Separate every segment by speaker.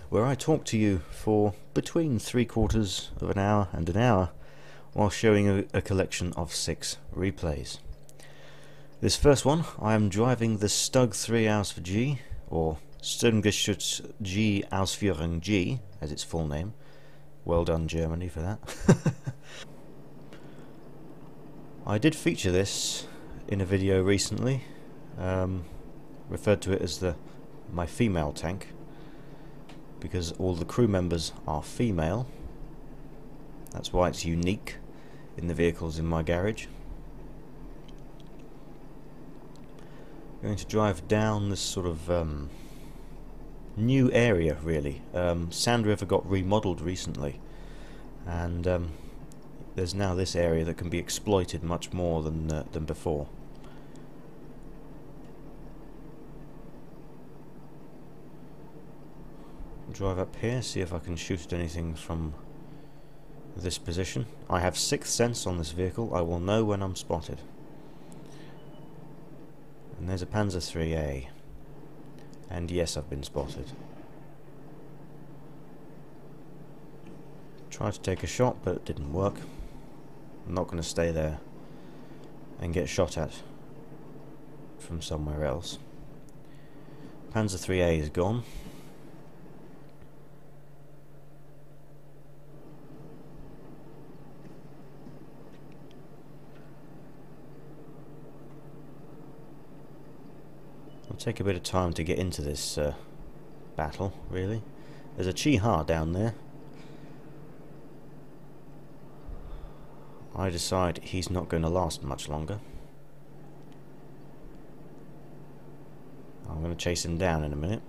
Speaker 1: where I talk to you for between 3/4 of an hour and an hour while showing a collection of 6 replays. This first one, I am driving the Stug 3 Aus for G, or Sturmgeschütz G Ausführung G, as its full name. Well done, Germany, for that. I did feature this in a video recently, referred to it as my female tank, because all the crew members are female. That's why it's unique in the vehicles in my garage. I'm going to drive down this sort of new area, really. Sand River got remodeled recently, and there's now this area that can be exploited much more than before. Drive up here, see if I can shoot at anything from this position. I have 6th sense on this vehicle. I will know when I'm spotted. And there's a Panzer 3A. And yes, I've been spotted. Tried to take a shot, but it didn't work. I'm not going to stay there and get shot at from somewhere else. Panzer 3A is gone. It'll take a bit of time to get into this battle, really. There's a Chi-Ha down there. I decide he's not going to last much longer. I'm going to chase him down in a minute.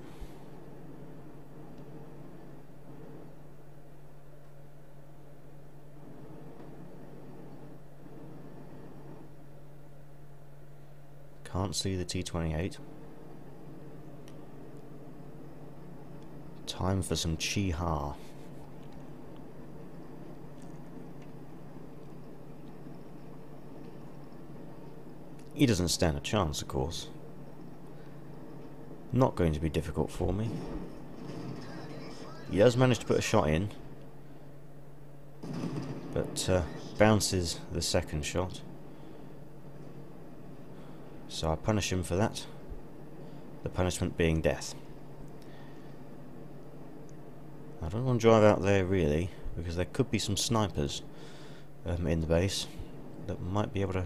Speaker 1: Can't see the T-28. Time for some Chi-Ha. He doesn't stand a chance, of course. Not going to be difficult for me. He does manage to put a shot in, but bounces the second shot. So I punish him for that. The punishment being death. I don't want to drive out there really, because there could be some snipers in the base that might be able to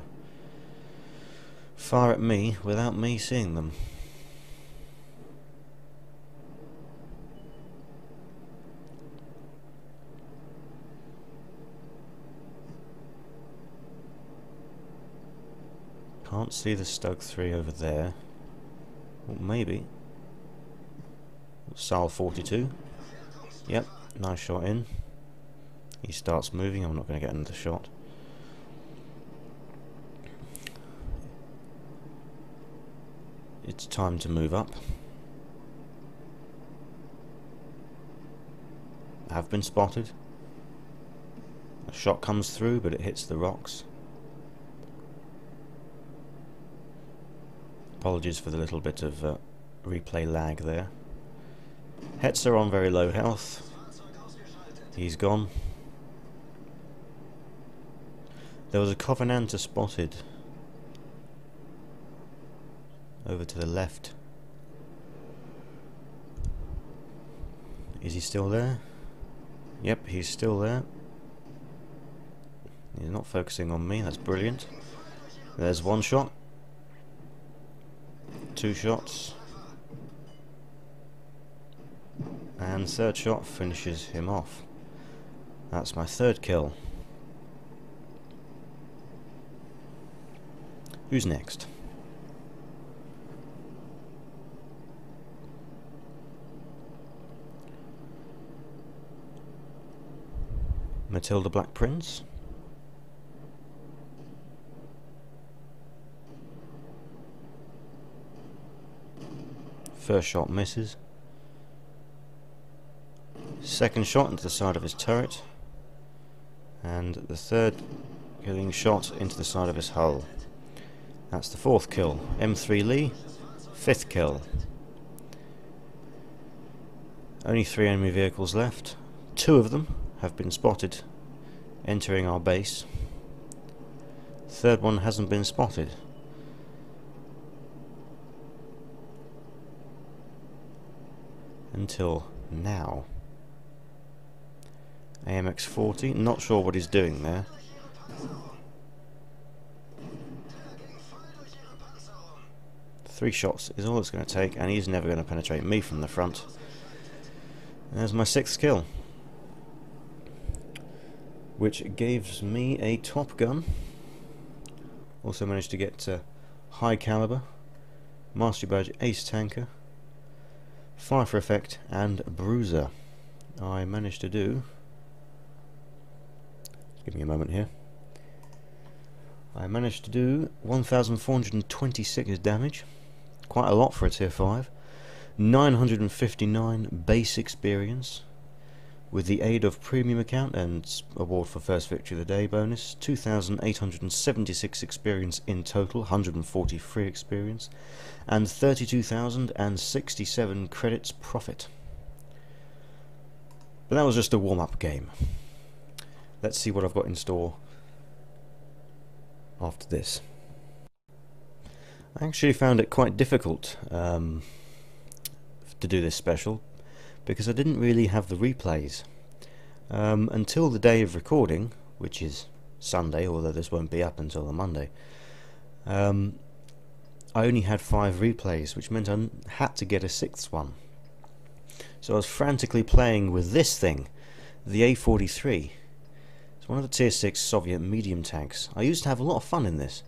Speaker 1: fire at me without me seeing them. Can't see the Stug 3 over there. Well, maybe. Sal 42. Yep, nice shot in. He starts moving, I'm not going to get another shot. It's time to move up. I have been spotted. A shot comes through, but it hits the rocks. Apologies for the little bit of replay lag there. Hetzer on very low health. He's gone. There was a Covenanter spotted over to the left. Is he still there? Yep, he's still there. He's not focusing on me, that's brilliant. There's one shot. 2 shots. And third shot finishes him off. That's my 3rd kill. Who's next? Matilda Black Prince. First shot misses. Second shot into the side of his turret. And the third killing shot into the side of his hull. That's the 4th kill. M3 Lee, 5th kill. Only 3 enemy vehicles left. 2 of them have been spotted entering our base. Third one hasn't been spotted. Until now. AMX-40, not sure what he's doing there. Three shots is all it's going to take, and he's never going to penetrate me from the front. There's my 6th kill, which gives me a top gun. Also managed to get high caliber, mastery badge, ace tanker, fire for effect, and bruiser. I managed to do, give me a moment here, I managed to do 1,426 damage, quite a lot for a tier 5, 959 base experience, with the aid of premium account and award for first victory of the day bonus, 2,876 experience in total, 140 free experience, and 32,067 credits profit. But that was just a warm-up game. Let's see what I've got in store after this. I actually found it quite difficult to do this special, because I didn't really have the replays until the day of recording, which is Sunday, although this won't be up until the Monday. I only had 5 replays, which meant I had to get a 6th one. So I was frantically playing with this thing, the A-43. It's one of the tier 6 Soviet medium tanks. I used to have a lot of fun in this.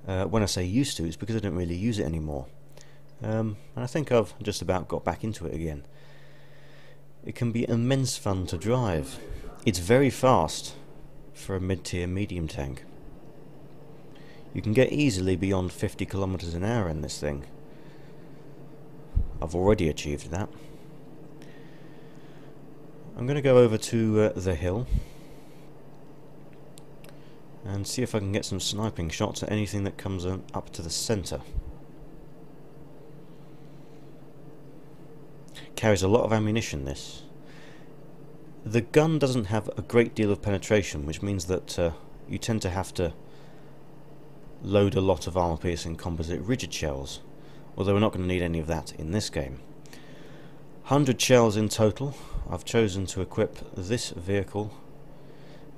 Speaker 1: When I say used to, it's because I don't really use it anymore. And I think I've just about got back into it again. It can be immense fun to drive. It's very fast for a mid-tier medium tank. You can get easily beyond 50 kilometers an hour in this thing. I've already achieved that. I'm going to go over to the hill and see if I can get some sniping shots at anything that comes up to the centre. Carries a lot of ammunition, this. The gun doesn't have a great deal of penetration, which means that you tend to have to load a lot of armor-piercing composite rigid shells, although we're not going to need any of that in this game. 100 shells in total. I've chosen to equip this vehicle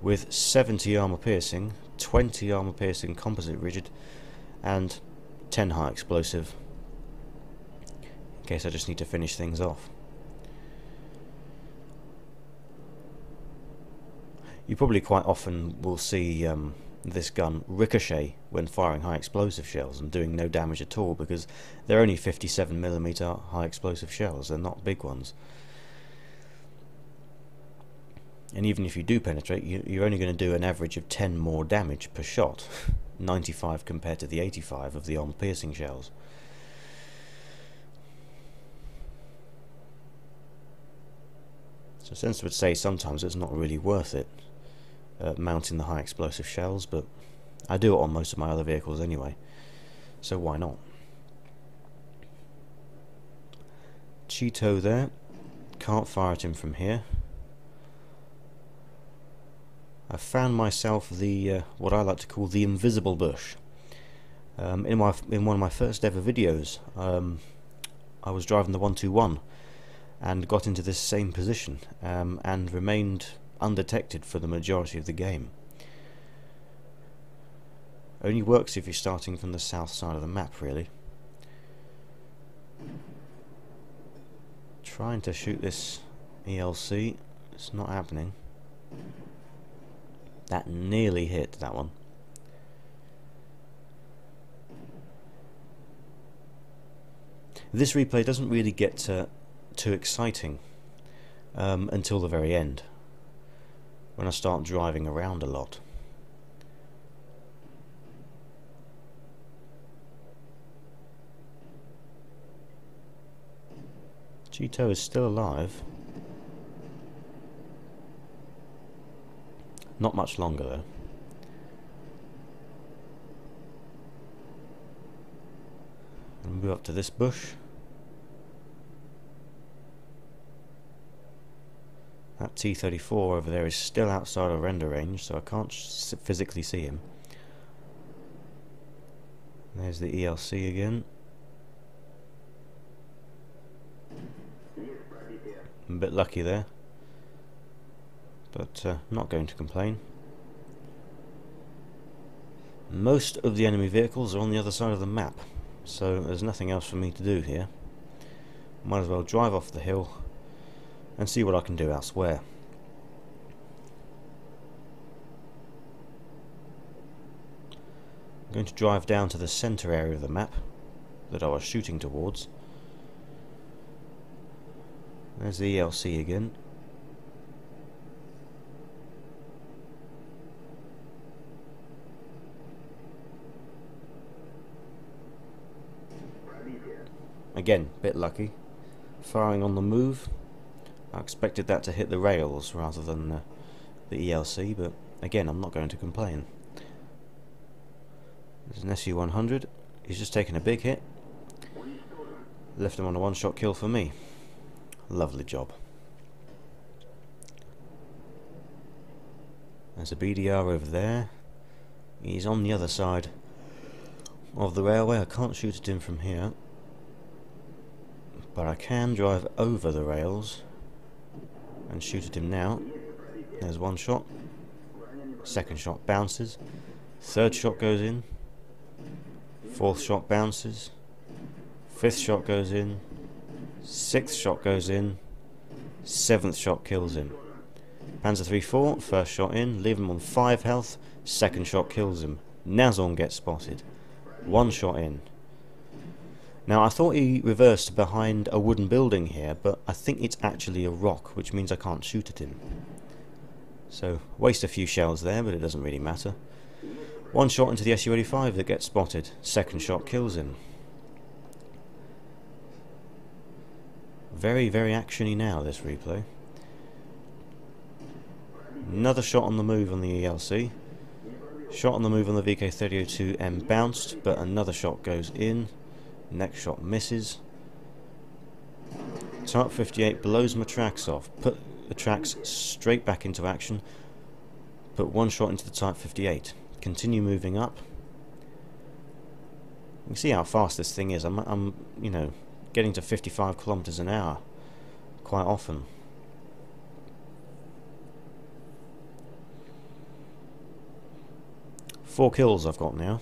Speaker 1: with 70 armor-piercing, 20 armor-piercing composite rigid, and 10 high explosive, in case I just need to finish things off. You probably quite often will see this gun ricochet when firing high explosive shells and doing no damage at all, because they're only 57mm high explosive shells, they're not big ones. And even if you do penetrate, you're only going to do an average of 10 more damage per shot, 95 compared to the 85 of the armor-piercing shells. So Sense would say sometimes it's not really worth it mounting the high explosive shells, but I do it on most of my other vehicles anyway, so why not? Cheeto there, can't fire at him from here. I found myself the what I like to call the invisible bush. In one of my first ever videos, I was driving the 121 and got into this same position and remained undetected for the majority of the game. Only works if you're starting from the south side of the map, really. Trying to shoot this ELC, it's not happening. That nearly hit, that one. This replay doesn't really get too exciting until the very end, when I start driving around a lot. Cheeto is still alive. Not much longer though. And move up to this bush. That T-34 over there is still outside of render range, so I can't physically see him. There's the ELC again. I'm a bit lucky there, but not going to complain. Most of the enemy vehicles are on the other side of the map, so there's nothing else for me to do here. Might as well drive off the hill and see what I can do elsewhere. I'm going to drive down to the centre area of the map that I was shooting towards. There's the ELC again. Again, bit lucky. Firing on the move. I expected that to hit the rails rather than the ELC, but again, I'm not going to complain. There's an SU-100. He's just taken a big hit. Left him on a one-shot kill for me. Lovely job. There's a BDR over there. He's on the other side of the railway. I can't shoot at him from here, but I can drive over the rails and shoot at him now. There's one shot. Second shot bounces. Third shot goes in. Fourth shot bounces. Fifth shot goes in. Sixth shot goes in. Seventh shot kills him. Panzer III-4, first shot in, leave him on 5 health. Second shot kills him. Nazon gets spotted. One shot in. Now I thought he reversed behind a wooden building here, but I think it's actually a rock, which means I can't shoot at him. So waste a few shells there, but it doesn't really matter. One shot into the Su-85 that gets spotted. Second shot kills him. Very, very actiony now, this replay. Another shot on the move on the ELC. Shot on the move on the VK-3002M bounced, but another shot goes in. Next shot misses. Type 58 blows my tracks off. Put the tracks straight back into action. Put one shot into the Type 58. Continue moving up. You can see how fast this thing is. I'm you know, getting to 55 kilometers an hour quite often. Four kills I've got now.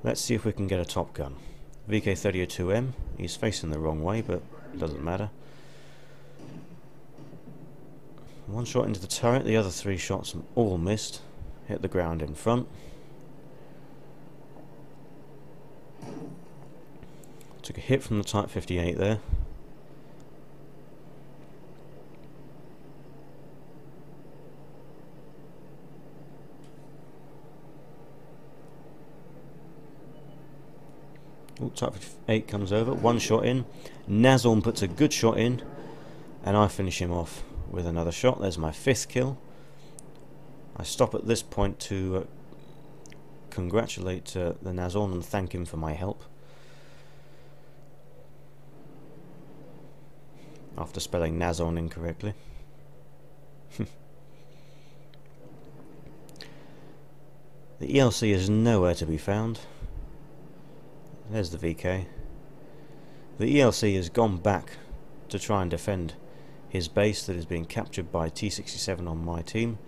Speaker 1: Let's see if we can get a top gun. VK-3002M, he's facing the wrong way, but it doesn't matter. One shot into the turret, the other 3 shots all missed. Hit the ground in front. Took a hit from the Type 58 there. Ooh, Type 58 comes over, one shot in. Nazon puts a good shot in, and I finish him off with another shot. There's my 5th kill. I stop at this point to congratulate the Nazon and thank him for my help. After spelling Nazon incorrectly. The ELC is nowhere to be found. There's the VK. The ELC has gone back to try and defend his base that is being captured by T-67 on my team.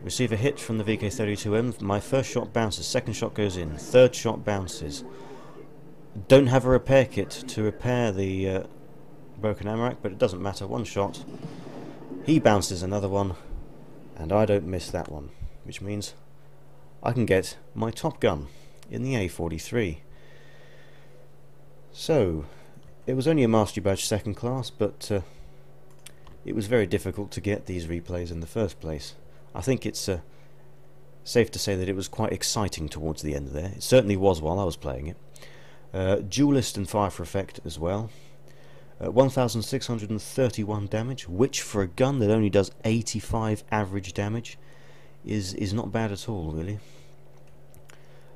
Speaker 1: Receive a hit from the VK-32M. My first shot bounces, second shot goes in, third shot bounces. Don't have a repair kit to repair the broken AMRAC, but it doesn't matter. One shot. He bounces another one, and I don't miss that one, which means I can get my top gun in the A43. So, it was only a Mastery Badge second class, but it was very difficult to get these replays in the first place. I think it's safe to say that it was quite exciting towards the end there. It certainly was while I was playing it. Duelist and fire for effect as well. 1,631 damage, which for a gun that only does 85 average damage is not bad at all, really.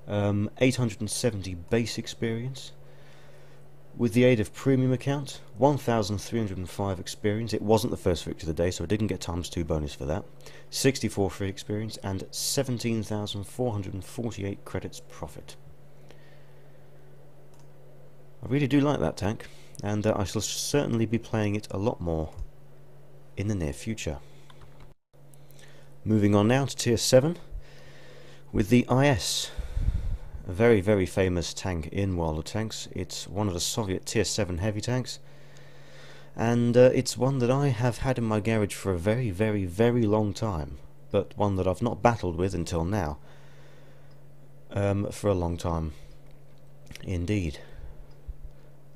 Speaker 1: 870 base experience. With the aid of premium account, 1,305 experience. It wasn't the first victory of the day, so I didn't get ×2 bonus for that. 64 free experience and 17,448 credits profit. I really do like that tank, and I shall certainly be playing it a lot more in the near future. Moving on now to tier 7 with the IS. A very, very famous tank in World of Tanks. It's one of the Soviet tier 7 heavy tanks, and it's one that I have had in my garage for a very, very, very long time, but one that I've not battled with until now, for a long time indeed.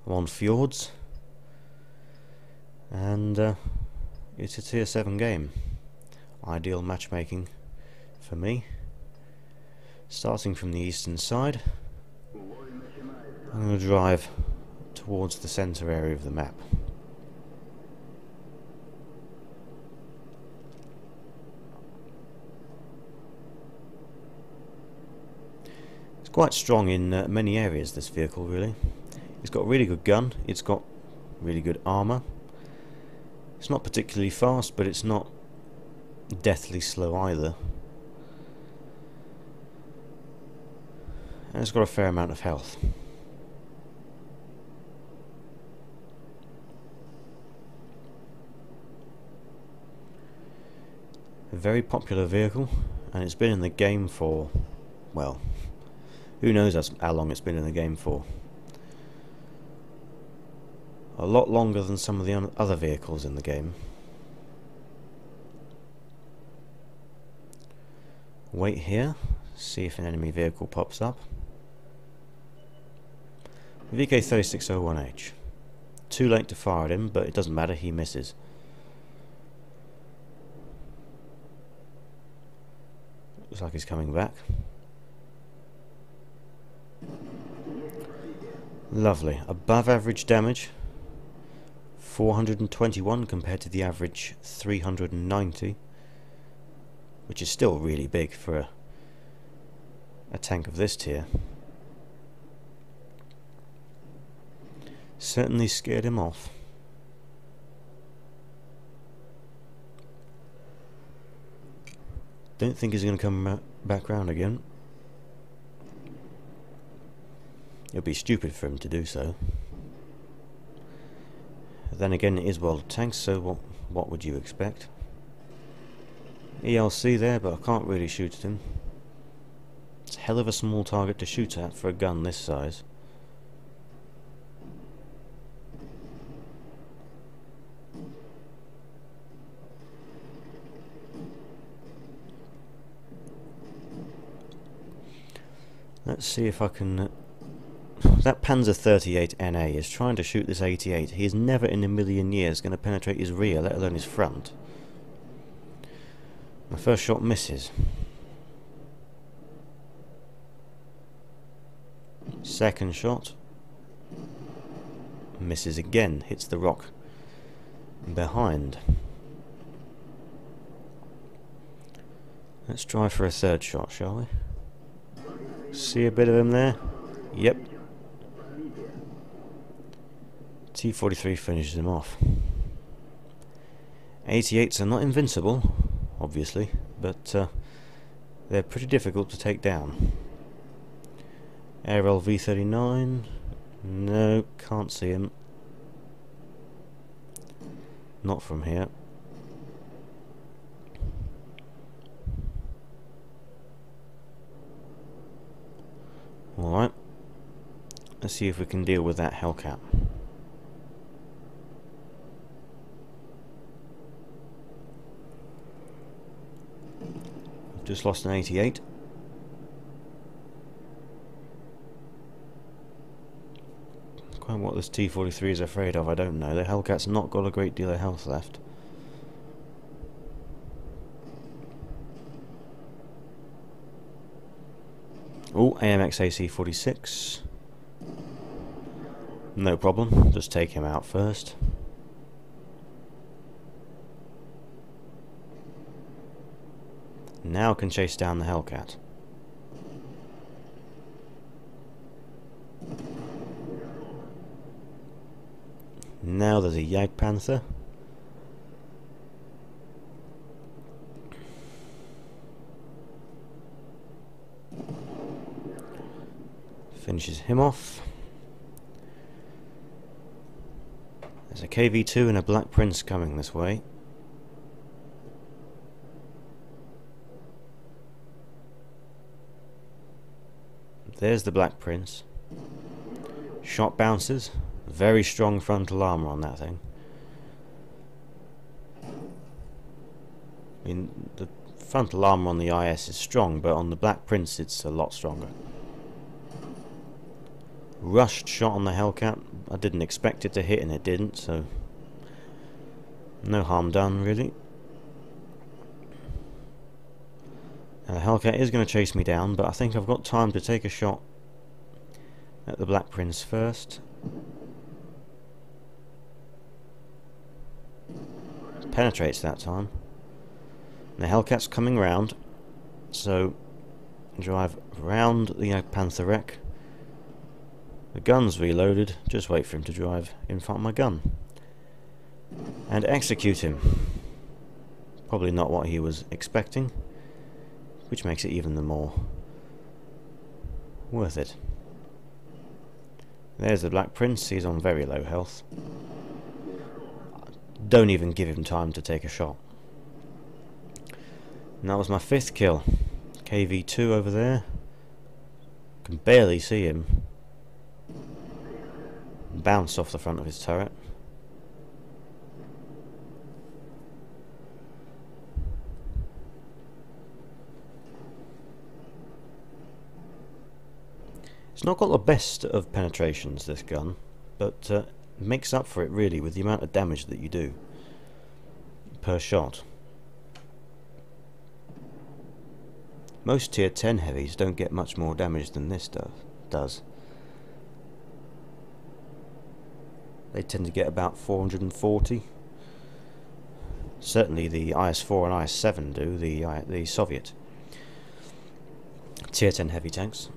Speaker 1: I'm on Fjords, and it's a tier 7 game. Ideal matchmaking for me. Starting from the eastern side, I'm going to drive towards the centre area of the map. It's quite strong in many areas, this vehicle, really. It's got a really good gun, it's got really good armour. It's not particularly fast, but it's not deathly slow either. And it's got a fair amount of health. A very popular vehicle, and it's been in the game for, well, who knows how long it's been in the game for. A lot longer than some of the other vehicles in the game. Wait here, see if an enemy vehicle pops up. VK3601H. Too late to fire at him, but it doesn't matter, he misses. Looks like he's coming back. Lovely. Above average damage. 421 compared to the average 390. Which is still really big for a tank of this tier. Certainly scared him off. Don't think he's going to come back round again. It would be stupid for him to do so. Then again, it is World of Tanks, so what would you expect? ELC there, but I can't really shoot at him. It's a hell of a small target to shoot at for a gun this size. Let's see if I can... That Panzer 38 NA is trying to shoot this 88. He is never in a million years going to penetrate his rear, let alone his front. My first shot misses. Second shot misses again, hits the rock behind. Let's try for a third shot, shall we? See a bit of him there? Yep. T-43 finishes him off. 88s are not invincible, obviously, but they're pretty difficult to take down. Airel V39, no, can't see him. Not from here. Alright, let's see if we can deal with that Hellcat. I've just lost an 88. Quite what this T-43 is afraid of, I don't know. The Hellcat's not got a great deal of health left. Oh, AMX AC-46. No problem, just take him out first. Now can chase down the Hellcat. Now there's a Jagdpanther. Finishes him off. There's a KV2 and a Black Prince coming this way. There's the Black Prince. Shot bounces. Very strong frontal armor on that thing. I mean, the frontal armor on the IS is strong, but on the Black Prince it's a lot stronger. Rushed shot on the Hellcat. I didn't expect it to hit and it didn't, so no harm done really. Now the Hellcat is going to chase me down, but I think I've got time to take a shot at the Black Prince first. Penetrates that time. And the Hellcat's coming round, so drive round the Jagdpanther wreck. The gun's reloaded, just wait for him to drive in front of my gun. And execute him. Probably not what he was expecting, which makes it even the more worth it. There's the Black Prince, he's on very low health. Don't even give him time to take a shot. And that was my 5th kill. KV2 over there. Can barely see him. Bounce off the front of his turret. It's not got the best of penetrations, this gun, but makes up for it really with the amount of damage that you do per shot. Most tier 10 heavies don't get much more damage than this does. They tend to get about 440. Certainly the IS-4 and IS-7 do, the Soviet tier 10 heavy tanks.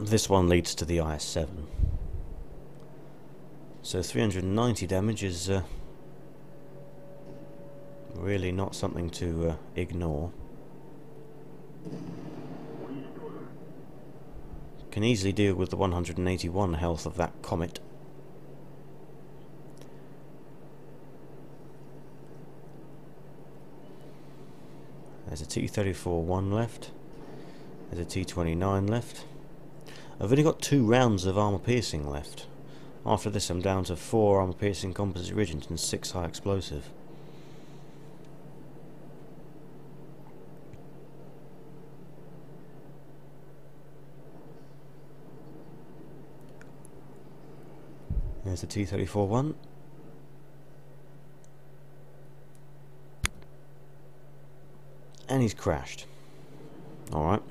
Speaker 1: This one leads to the IS-7. So 390 damage is really not something to ignore. Can easily deal with the 181 health of that Comet. There's a T-34-1 left. There's a T-29 left. I've only got 2 rounds of armor piercing left. After this I'm down to 4 armor piercing composite riggings and 6 high explosive. There's the T-34-1. And he's crashed. Alright.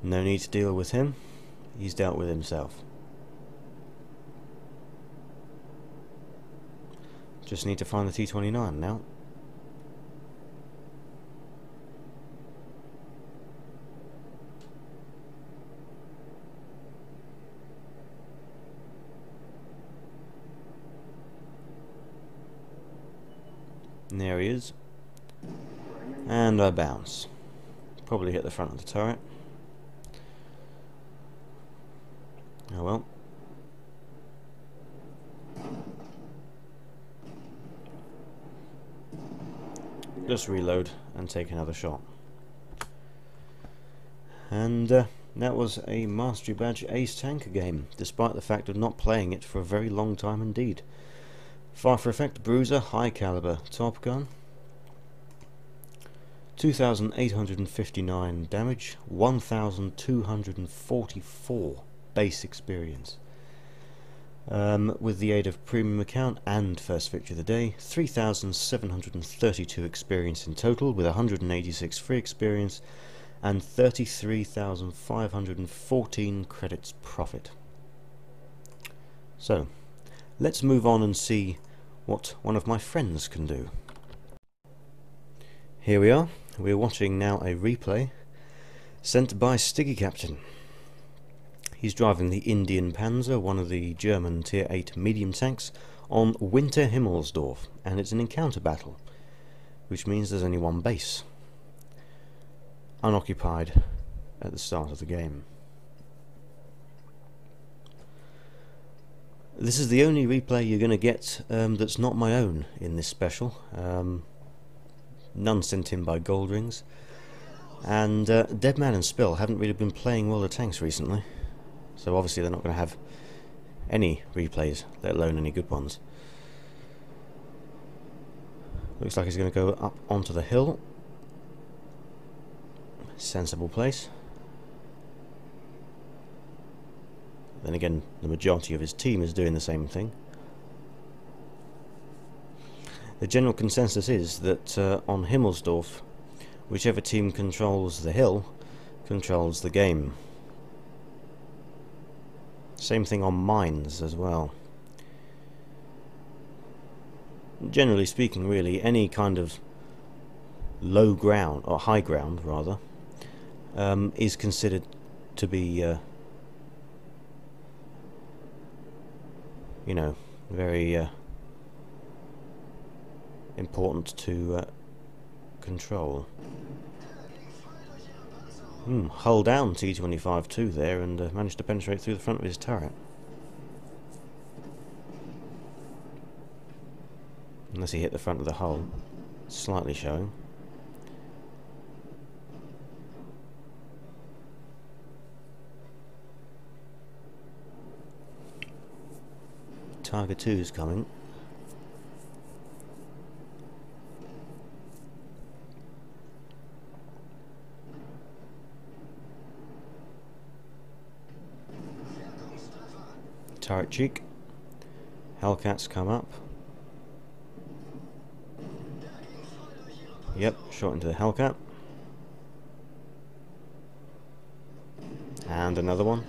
Speaker 1: No need to deal with him. He's dealt with himself. Just need to find the T-29 now. And there he is. And I bounce. Probably hit the front of the turret. Oh well. Just reload and take another shot. And that was a Mastery Badge Ace Tanker game, despite the fact of not playing it for a very long time indeed. Fire for Effect Bruiser, high caliber Top Gun. 2,859 damage, 1,244 base experience. With the aid of premium account and first victory of the day, 3,732 experience in total, with 186 free experience and 33,514 credits profit. So, let's move on and see what one of my friends can do. Here we are. We're watching now a replay sent by Stiggiekaptain. He's driving the Indian Panzer, one of the German Tier 8 medium tanks, on Winter Himmelsdorf, and it's an encounter battle, which means there's only one base, unoccupied at the start of the game. This is the only replay you're going to get that's not my own in this special. None sent in by Goldrings. And Deadman and Spill haven't really been playing well the tanks recently, so obviously they're not going to have any replays, let alone any good ones. Looks like he's going to go up onto the hill. Sensible place. Then again, the majority of his team is doing the same thing. The general consensus is that on Himmelsdorf, whichever team controls the hill controls the game. Same thing on mines as well. Generally speaking, really, any kind of low ground, or high ground rather, is considered to be you know, very important to control. Hull down T-25-2 there, and managed to penetrate through the front of his turret. Unless he hit the front of the hull, slightly showing. Tiger 2 is coming. Turret cheek. Hellcats come up. Yep, shot into the Hellcat. And another one.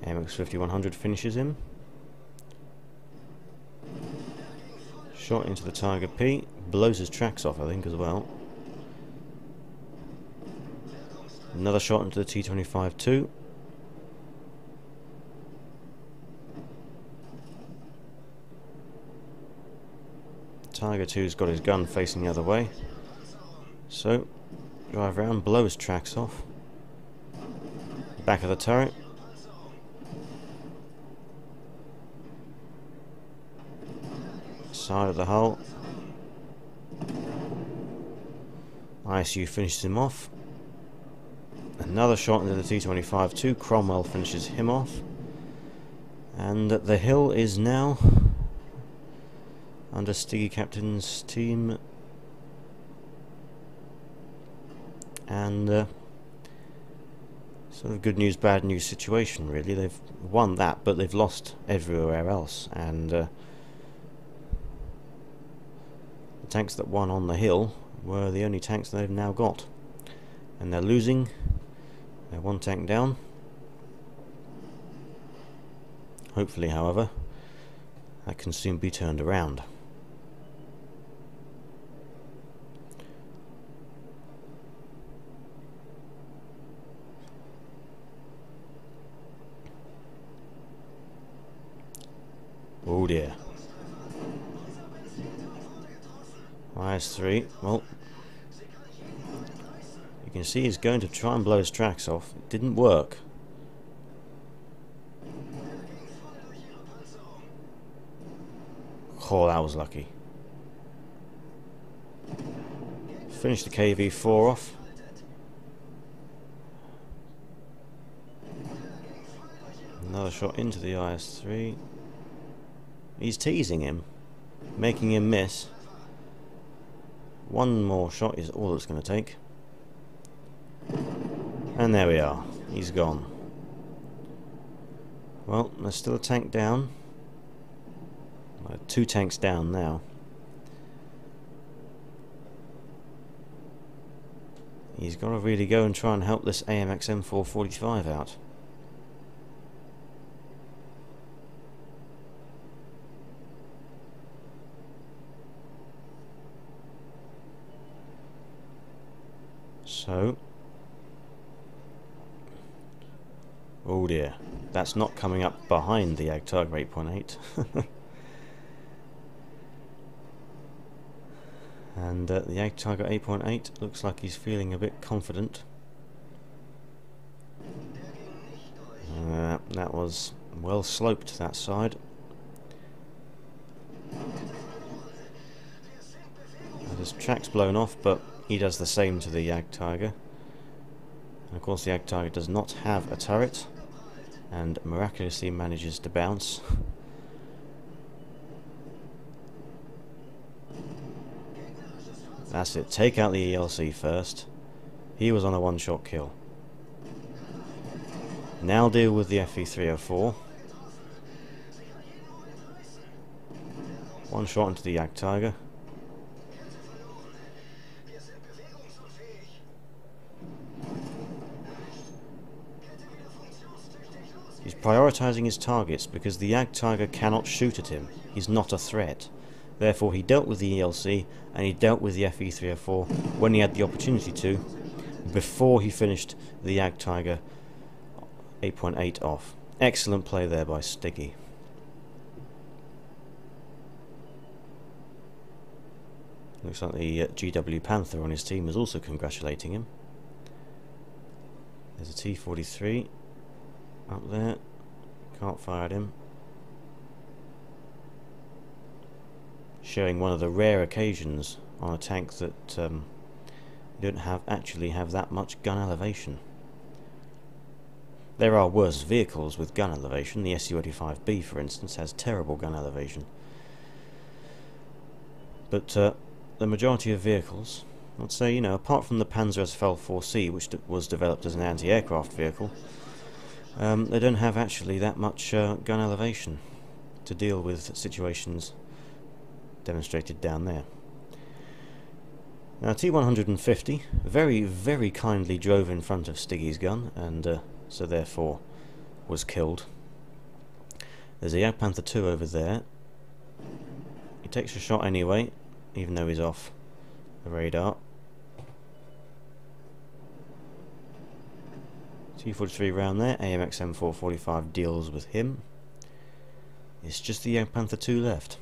Speaker 1: AMX 5100 finishes him. Shot into the Tiger P. Blows his tracks off, I think, as well. Another shot into the T-25-2. Tiger 2's got his gun facing the other way, so drive around, blow his tracks off. Back of the turret. Side of the hull. ISU finishes him off. Another shot into the T-25-2. Cromwell finishes him off. And the hill is now under stiggiekaptain's team, and sort of good news, bad news situation really. They've won that, but they've lost everywhere else, and the tanks that won on the hill were the only tanks they've now got, and they're losing. They're one tank down. Hopefully, however, that can soon be turned around. Oh dear. IS-3, well, you can see he's going to try and blow his tracks off. It didn't work. Oh, that was lucky. Finished the KV-4 off. Another shot into the IS-3. He's teasing him, making him miss. One more shot is all it's going to take. And there we are. He's gone. Well, there's still a tank down. Two tanks down now. He's got to really go and try and help this AMX M445 out. So, Oh dear, that's not coming up behind the Jagdtiger 8.8. And the Jagdtiger 8.8 looks like he's feeling a bit confident. That was well sloped, that side. His track's blown off, but he does the same to the Jagdtiger. And of course the Jagdtiger does not have a turret, and miraculously manages to bounce. That's it, take out the ELC first. He was on a one-shot kill. Now deal with the FE304. One shot into the Jagdtiger. He's prioritising his targets because the Jagdtiger cannot shoot at him. He's not a threat. Therefore he dealt with the ELC and he dealt with the FE304 when he had the opportunity to, before he finished the Jagdtiger 8.8 off. Excellent play there by Stiggy. Looks like the GW Panther on his team is also congratulating him. There's a T-43 up there. Can't fire at him. Showing one of the rare occasions on a tank that don't actually have that much gun elevation. There are worse vehicles with gun elevation. The Su-85B, for instance, has terrible gun elevation. But the majority of vehicles, I'd say, you know, apart from the Panzer SFL-4C, which was developed as an anti-aircraft vehicle, they don't have actually that much gun elevation to deal with situations demonstrated down there. Now T-150 very, very kindly drove in front of Stiggy's gun, and so therefore was killed. There's a Jagdpanther 2 over there. He takes a shot anyway, even though he's off the radar. T-43 round there, AMX M445 deals with him. It's just the Jagdpanther 2 left.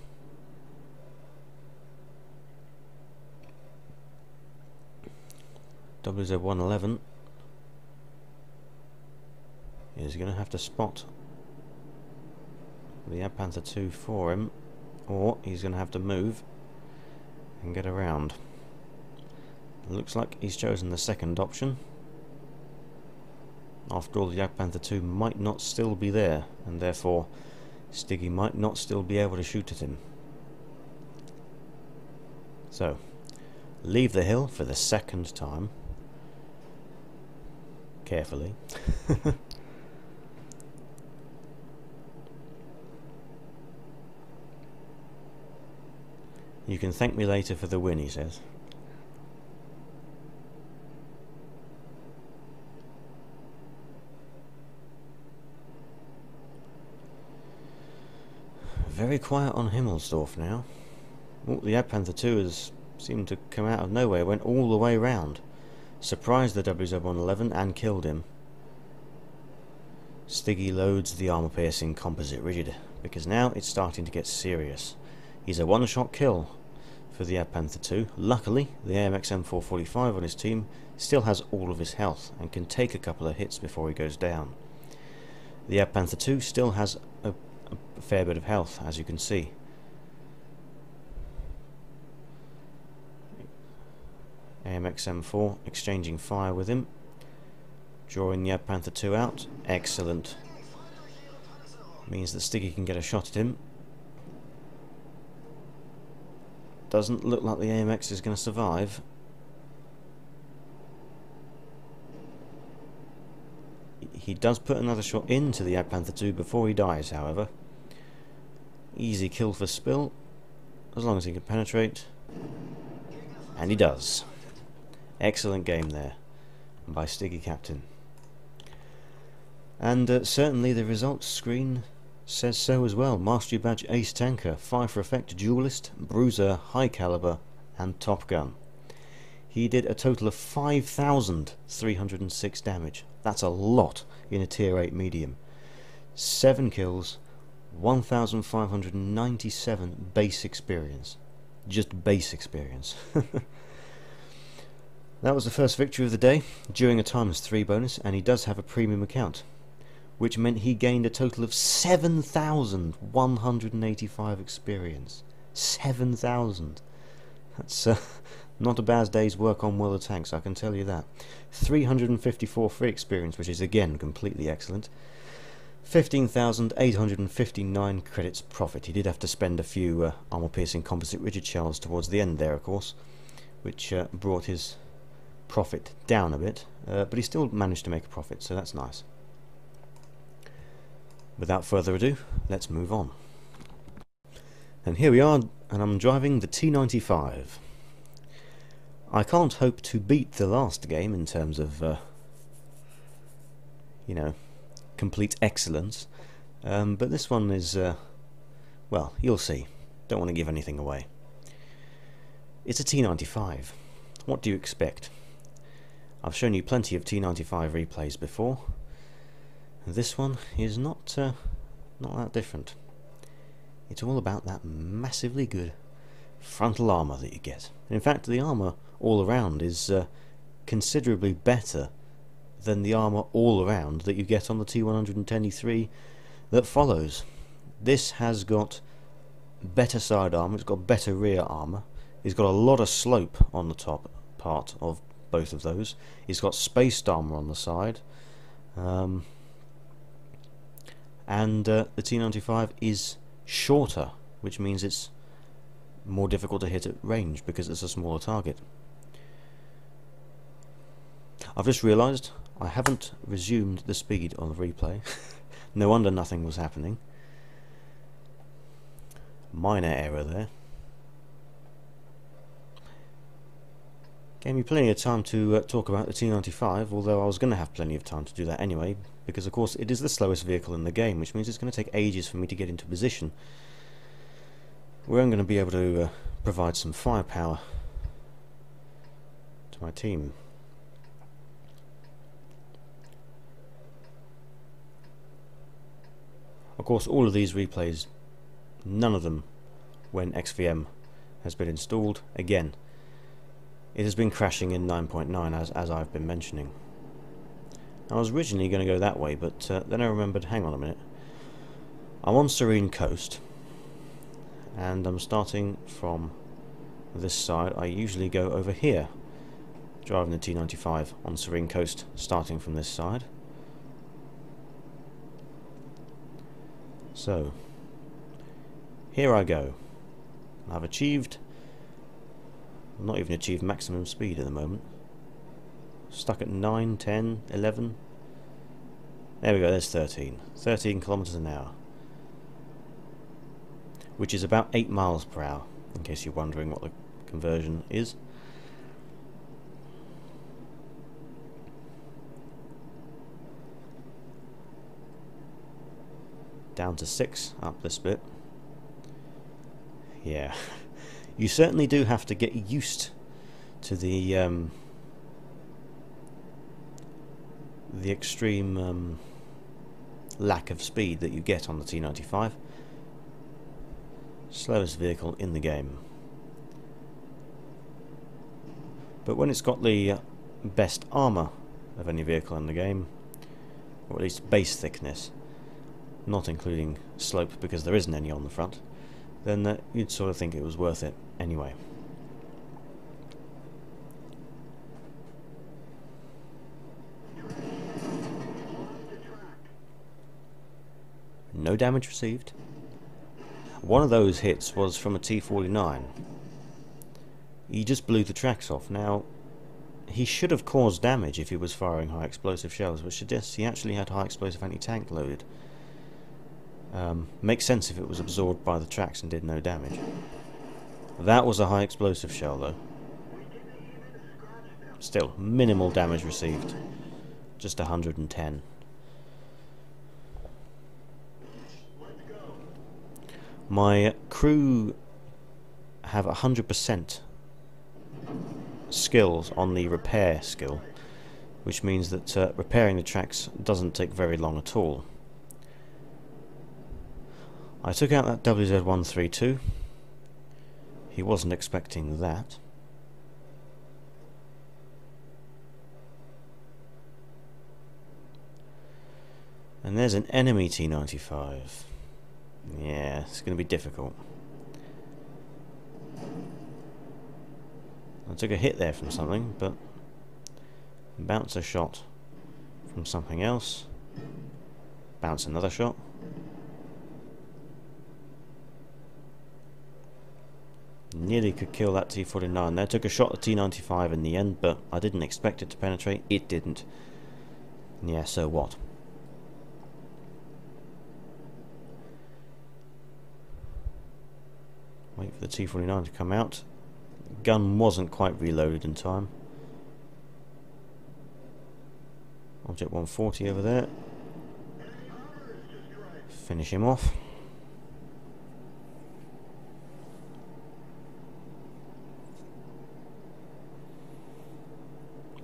Speaker 1: WZ-111 is going to have to spot the Jagdpanther 2 for him, or he's going to have to move and get around. It looks like he's chosen the second option. After all, the Jagdpanther 2 might not still be there, and therefore Stiggy might not still be able to shoot at him. So, leave the hill for the second time. Carefully. You can thank me later for the win, he says. Very quiet on Himmelsdorf now. Oh, the Jagdpanther 2 has seemed to come out of nowhere, went all the way round. Surprised the WZ-111 and killed him. Stiggy loads the armor-piercing composite rigid, because now it's starting to get serious. He's a one-shot kill for the Jagdpanther 2. Luckily, the AMX M445 on his team still has all of his health and can take a couple of hits before he goes down. The Jagdpanther 2 still has a fair bit of health, as you can see. AMX M4 exchanging fire with him, drawing the Jagdpanther 2 out. Excellent. Means that Stiggy can get a shot at him. Doesn't look like the AMX is going to survive. He does put another shot into the Jagdpanther 2 before he dies, however. Easy kill for Spill, as long as he can penetrate. And he does. Excellent game there by stiggiekaptain. And certainly the results screen says so as well. Mastery Badge Ace Tanker, Fire for Effect Duelist, Bruiser, High Caliber and Top Gun. he did a total of 5,306 damage. That's a lot in a tier 8 medium. 7 kills, 1,597 base experience. Just base experience. That was the first victory of the day, during a ×3 bonus, and he does have a premium account, which meant he gained a total of 7,185 experience. 7,000! That's not a bad day's work on World of Tanks, I can tell you that. 354 free experience, which is again completely excellent. 15,859 credits profit. He did have to spend a few armor-piercing composite rigid shells towards the end there, of course, which brought his profit down a bit, but he still managed to make a profit, so that's nice. Without further ado, let's move on. And here we are, and I'm driving the T95. I can't hope to beat the last game in terms of, you know, complete excellence, but this one is, well, you'll see. Don't want to give anything away. It's a T95. What do you expect? I've shown you plenty of T95 replays before. This one is not that different. It's all about that massively good frontal armour that you get. In fact, the armour all around is considerably better than the armour all around that you get on the T110E3 that follows. This has got better side armour, it's got better rear armour, it's got a lot of slope on the top part of both of those, it's got spaced armour on the side, and the T95 is shorter, which means it's more difficult to hit at range because it's a smaller target. I've just realised I haven't resumed the speed on the replay. No wonder nothing was happening. Minor error there. Gave me plenty of time to talk about the T95, although I was going to have plenty of time to do that anyway, because of course it is the slowest vehicle in the game, which means it's going to take ages for me to get into position. Where I'm going to be able to provide some firepower to my team. Of course, all of these replays, none of them when XVM has been installed. Again, it has been crashing in 9.9 as I've been mentioning. I was originally going to go that way, but then I remembered, hang on a minute, I'm on Serene Coast, and I'm starting from this side. I usually go over here, driving the T95 on Serene Coast, starting from this side. So, here I go. I've achieved, not even achieved maximum speed at the moment. Stuck at 9, 10, 11. There we go, there's 13. 13 kilometers an hour. Which is about 8 miles per hour, in case you're wondering what the conversion is. Down to 6 up this bit. Yeah, you certainly do have to get used to the extreme lack of speed that you get on the T95. Slowest vehicle in the game. But when it's got the best armour of any vehicle in the game, or at least base thickness, not including slope because there isn't any on the front, then you'd sort of think it was worth it anyway. No damage received. One of those hits was from a T49. He just blew the tracks off. Now, he should have caused damage if he was firing high explosive shells, which suggests he actually had high explosive anti-tank loaded. Makes sense if it was absorbed by the tracks and did no damage. That was a high explosive shell though. Still, minimal damage received. Just 110. My crew have 100% skills on the repair skill, which means that repairing the tracks doesn't take very long at all. I took out that WZ-132. He wasn't expecting that. And there's an enemy T-95. Yeah, it's going to be difficult. I took a hit there from something, but bounce a shot from something else. Bounce another shot. Nearly could kill that T-49 there. Took a shot at T-95 in the end, but I didn't expect it to penetrate. It didn't. Yeah, so what? Wait for the T-49 to come out. Gun wasn't quite reloaded in time. Object 140 over there. Finish him off.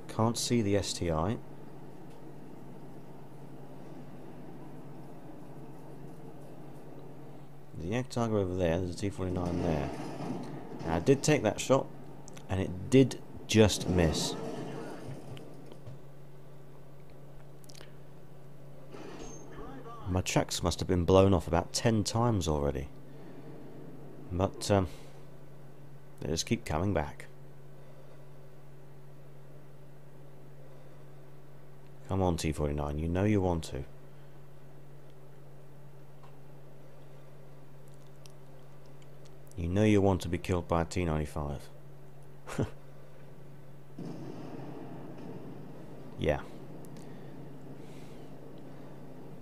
Speaker 1: Can't see the STI. The Jagdtiger over there, there's a T-49 there. Now I did take that shot, and it did just miss. My tracks must have been blown off about 10 times already. But they just keep coming back. Come on, T-49, you know you want to. You know you want to be killed by a T-95. Yeah.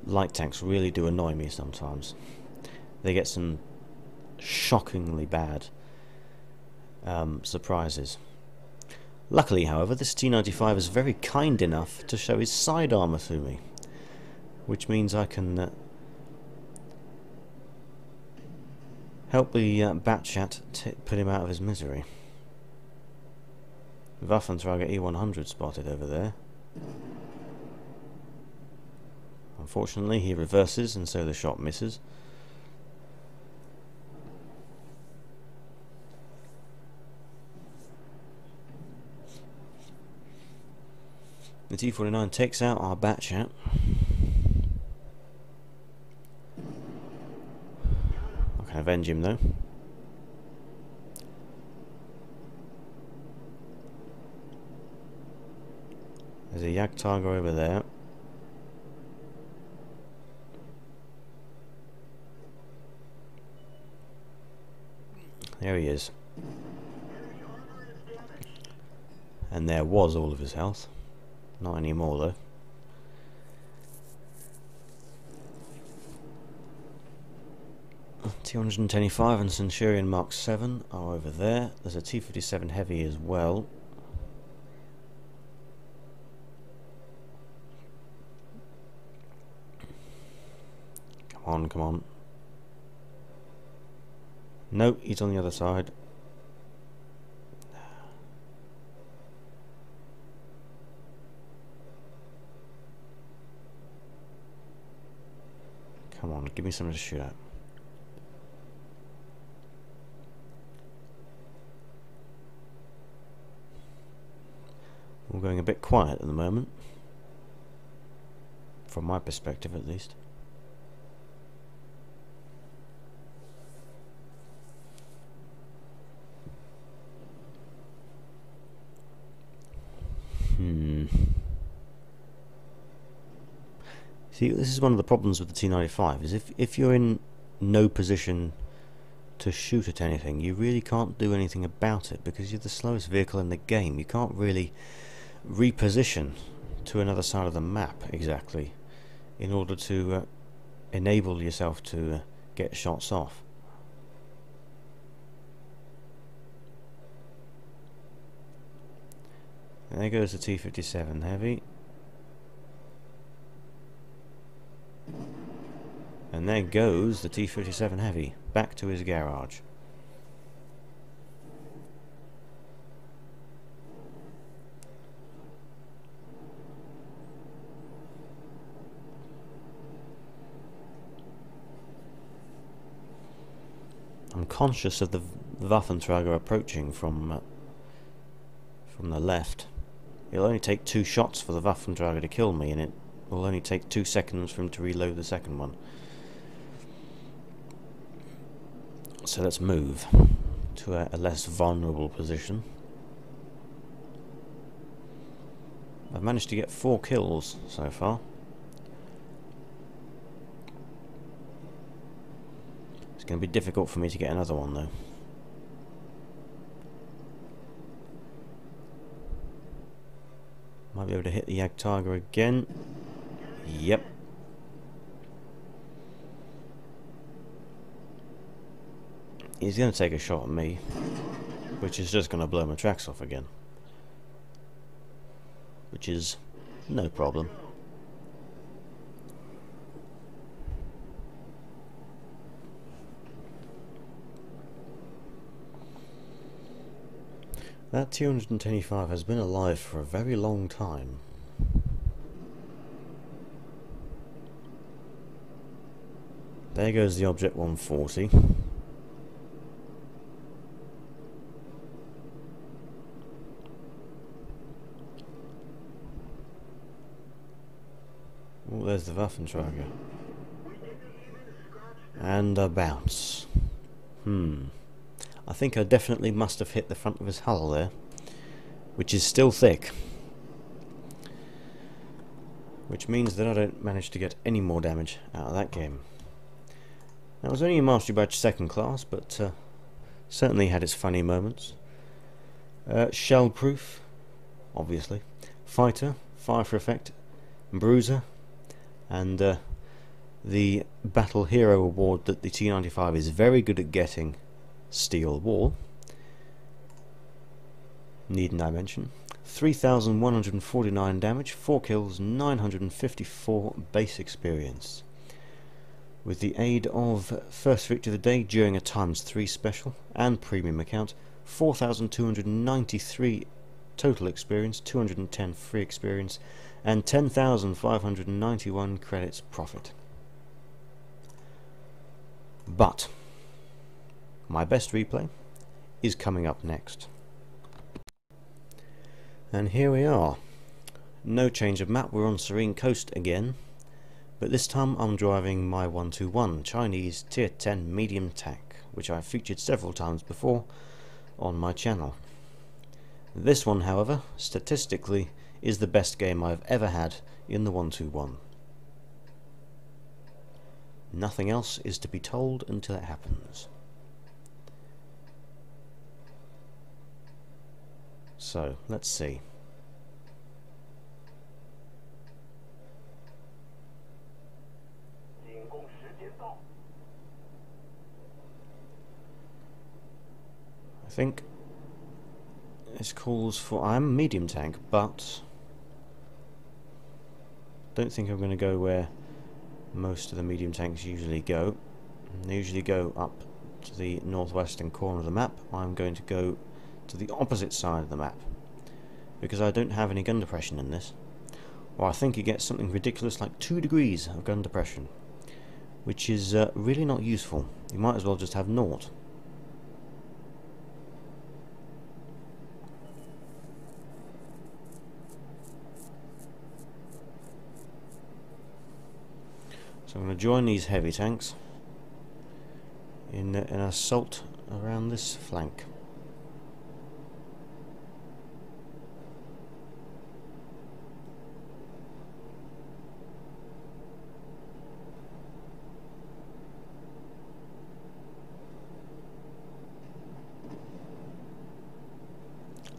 Speaker 1: Light tanks really do annoy me sometimes. They get some shockingly bad surprises. Luckily, however, this T-95 is very kind enough to show his side armour to me, which means I can help the Batchat put him out of his misery. Waffenträger E100 spotted over there. Unfortunately, he reverses, and so the shot misses. The T-49 takes out our Batchat. I can avenge him though. There's a Jagdtiger over there. There he is. And there was all of his health. Not anymore though. T-125 and Centurion Mark 7 are over there. There's a T-57 Heavy as well. Come on, come on. No, he's on the other side. Come on, give me something to shoot at. We're going a bit quiet at the moment. From my perspective, at least. See, this is one of the problems with the T-95, is if you're in no position to shoot at anything, you really can't do anything about it, because you're the slowest vehicle in the game. You can't really reposition to another side of the map, exactly, in order to enable yourself to get shots off. There goes the T-57 Heavy. And there goes the T-57 Heavy, back to his garage. I'm conscious of the Waffenträger approaching from the left. It'll only take 2 shots for the Waffenträger to kill me, and it will only take 2 seconds for him to reload the second one. So let's move to a less vulnerable position. I've managed to get 4 kills so far. It's going to be difficult for me to get another one though. Might be able to hit the Jagdtiger again. Yep. He's going to take a shot at me, which is just going to blow my tracks off again. Which is no problem. That T-125 has been alive for a very long time. There goes the Object 140. Oh, there's the Waffenträger. And a bounce. I think I definitely must have hit the front of his hull there, which is still thick. Which means that I don't manage to get any more damage out of that game. That was only a Mastery Badge 2nd class, but certainly had its funny moments. Shell proof, obviously. Fighter, fire for effect, bruiser, and the Battle Hero award that the T-95 is very good at getting, Steel Wall. Needn't I mention? 3,149 damage, 4 kills, 954 base experience. With the aid of First Victory of the Day during a ×3 special and premium account, 4,293 total experience, 210 free experience, and 10,591 credits profit. But my best replay is coming up next. And here we are. No change of map, we're on Serene Coast again, but this time I'm driving my 121 Chinese Tier 10 medium tank, which I've featured several times before on my channel. This one, however, statistically is the best game I've ever had in the 121. Nothing else is to be told until it happens. So, let's see. I think this calls for... I'm a medium tank, but don't think I'm going to go where most of the medium tanks usually go. They usually go up to the northwestern corner of the map. I'm going to go to the opposite side of the map because I don't have any gun depression in this. Or I think you get something ridiculous like 2 degrees of gun depression, which is really not useful. You might as well just have naught. So I'm going to join these heavy tanks in an assault around this flank.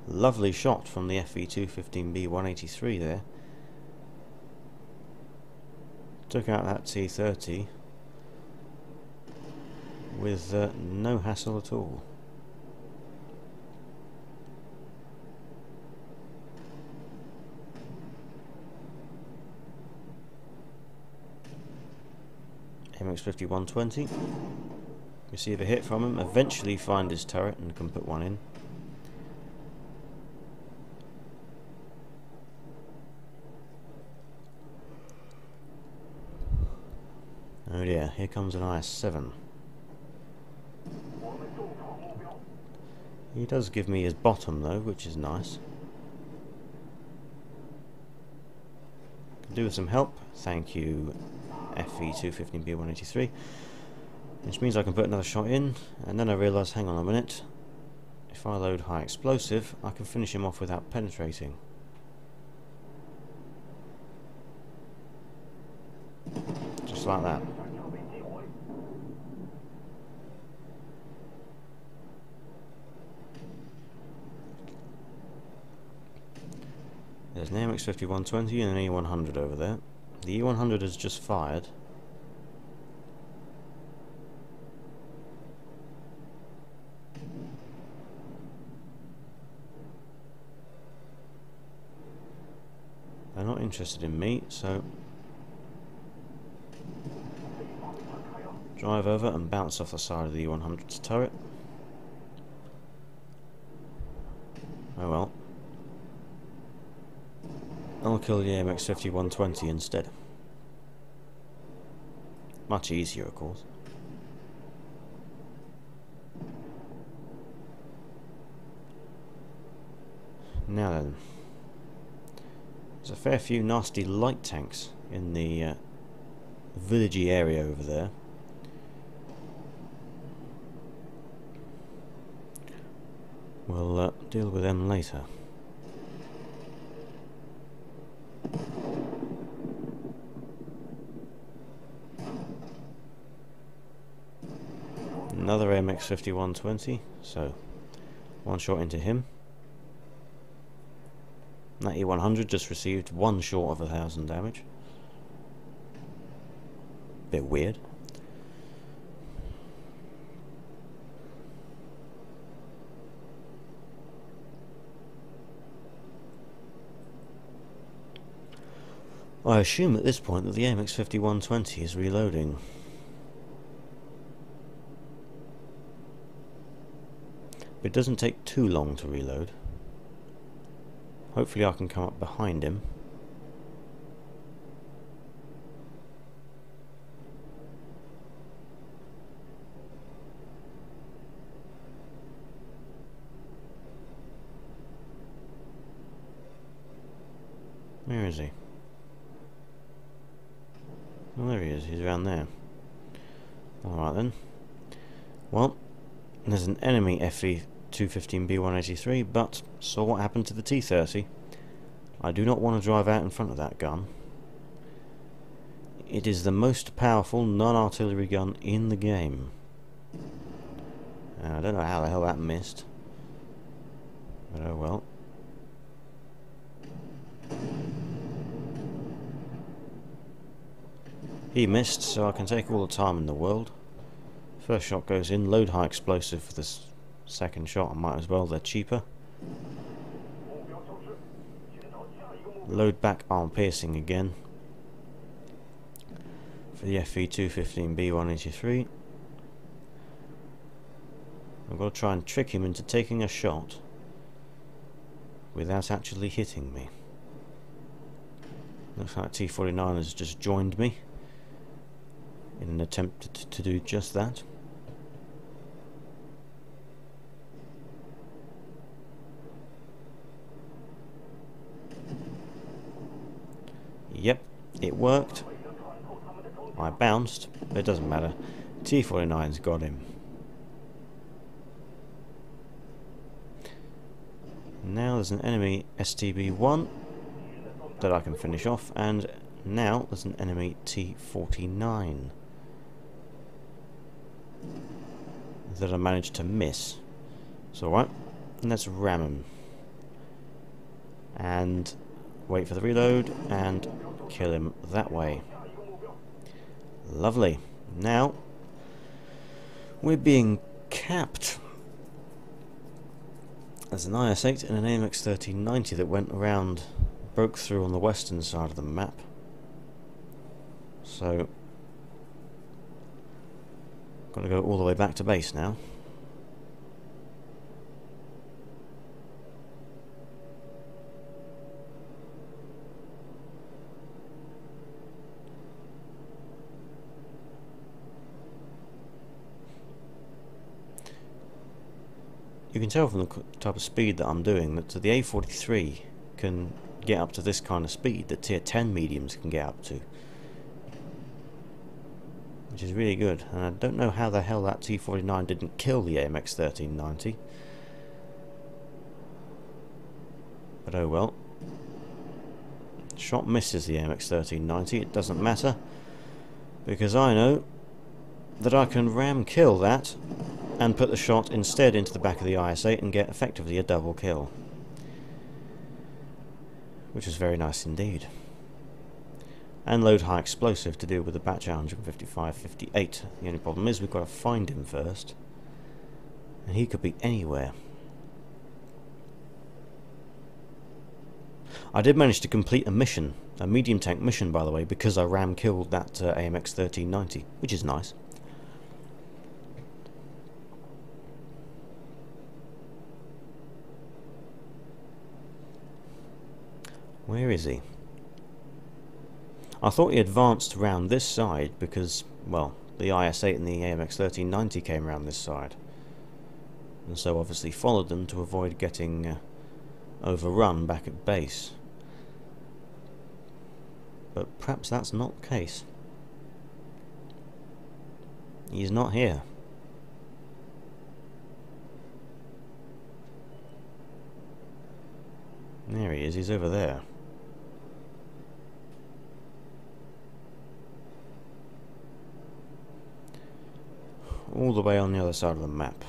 Speaker 1: Lovely shot from the FV215B 183 there. Took out that T30 with no hassle at all. MX-50 120. Receive a hit from him, eventually find his turret and can put one in. Oh dear, here comes an IS-7. He does give me his bottom though, which is nice. Can do with some help. Thank you, FE215B183. Which means I can put another shot in, and then I realise, hang on a minute, if I load high explosive, I can finish him off without penetrating. Just like that. There's an AMX-5120 and an E100 over there. The E100 has just fired. They're not interested in me, so drive over and bounce off the side of the E100's turret. Oh well. I'll kill the AMX-5120 instead. Much easier, of course. Now then, there's a fair few nasty light tanks in the villagey area over there. We'll deal with them later. Another AMX-5120, so one shot into him. That E100 just received one short of 1,000 damage. Bit weird. I assume at this point that the AMX-5120 is reloading. But it doesn't take too long to reload. Hopefully I can come up behind him. Where is he? Oh, there he is. He's around there. Alright then. Well, there's an enemy FE215B183, but saw what happened to the T30. I do not want to drive out in front of that gun. It is the most powerful non-artillery gun in the game. I don't know how the hell that missed. But oh well. He missed, so I can take all the time in the world. First shot goes in, load high explosive for this second shot, I might as well, they're cheaper. Load back arm piercing again for the FE215B183. I've got to try and trick him into taking a shot without actually hitting me. Looks like T49 has just joined me in an attempt to do just that. Yep, it worked. I bounced, but it doesn't matter. T49's got him. Now there's an enemy STB-1 that I can finish off, and now there's an enemy T49 that I managed to miss. It's alright, let's ram him. And wait for the reload and kill him that way. Lovely. Now we're being capped. There's an IS-8 and an AMX-1390 that went around, broke through on the western side of the map. So got to go all the way back to base now. You can tell from the type of speed that I'm doing that the A43 can get up to this kind of speed that tier 10 mediums can get up to, which is really good. And I don't know how the hell that T49 didn't kill the AMX 1390, but oh well. Shot misses the AMX 1390, it doesn't matter, because I know that I can ram kill that and put the shot instead into the back of the IS-8 and get effectively a double kill, which is very nice indeed. And load high explosive to deal with the Batcher 155-58. The only problem is we've got to find him first, and he could be anywhere. I did manage to complete a mission, a medium tank mission by the way, because I ram killed that AMX 1390, which is nice. Where is he? I thought he advanced round this side because, well, the IS-8 and the AMX 1390 came around this side, and so obviously followed them to avoid getting overrun back at base. But perhaps that's not the case. He's not here. There he is, he's over there. All the way on the other side of the map.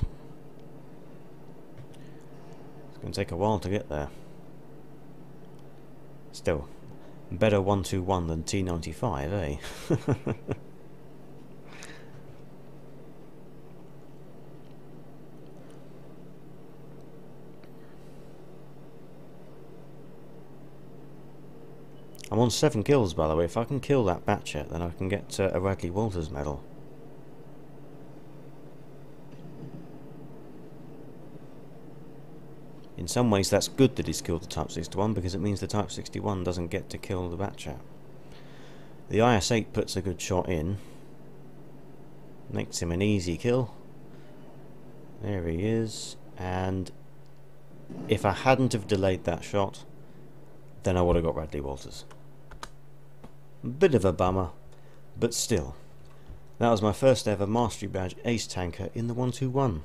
Speaker 1: It's going to take a while to get there. Still, better 121 than T95, eh? I'm on 7 kills by the way. If I can kill that Batcher, then I can get a Radley Walters medal. In some ways that's good that he's killed the Type 61, because it means the Type 61 doesn't get to kill the Batcher. The IS-8 puts a good shot in, makes him an easy kill. There he is, and if I hadn't have delayed that shot, then I would have got Radley Walters. Bit of a bummer, but still. That was my first ever Mastery Badge Ace Tanker in the 121.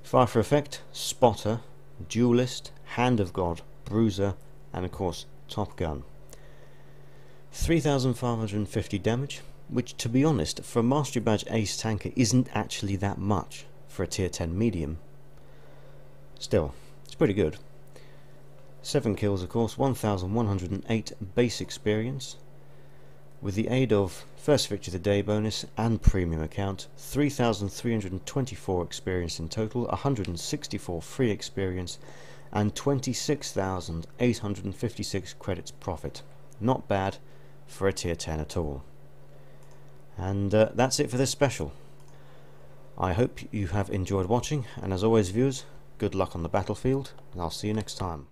Speaker 1: Fire for Effect, Spotter, Duelist, Hand of God, Bruiser, and of course Top Gun. 3,550 damage, which to be honest for a Mastery Badge Ace Tanker isn't actually that much for a tier 10 medium. Still, it's pretty good. 7 kills of course, 1,108 base experience. With the aid of First Victory of the Day bonus and premium account, 3,324 experience in total, 164 free experience, and 26,856 credits profit. Not bad for a tier 10 at all. And that's it for this special. I hope you have enjoyed watching, and as always viewers, good luck on the battlefield, and I'll see you next time.